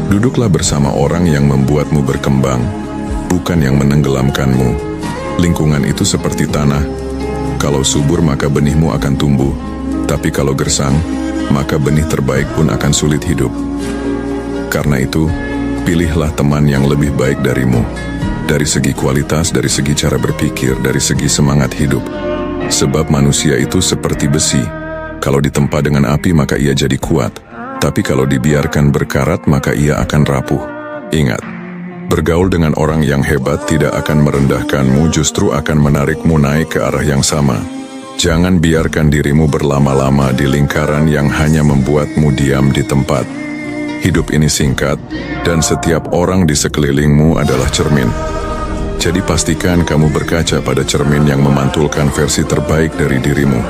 Duduklah bersama orang yang membuatmu berkembang, bukan yang menenggelamkanmu. Lingkungan itu seperti tanah. Kalau subur maka benihmu akan tumbuh, tapi kalau gersang, maka benih terbaik pun akan sulit hidup. Karena itu, pilihlah teman yang lebih baik darimu. Dari segi kualitas, dari segi cara berpikir, dari segi semangat hidup. Sebab manusia itu seperti besi. Kalau ditempa dengan api maka ia jadi kuat. Tapi kalau dibiarkan berkarat maka ia akan rapuh. Ingat, bergaul dengan orang yang hebat tidak akan merendahkanmu, justru akan menarikmu naik ke arah yang sama. Jangan biarkan dirimu berlama-lama di lingkaran yang hanya membuatmu diam di tempat. Hidup ini singkat, dan setiap orang di sekelilingmu adalah cermin. Jadi pastikan kamu berkaca pada cermin yang memantulkan versi terbaik dari dirimu.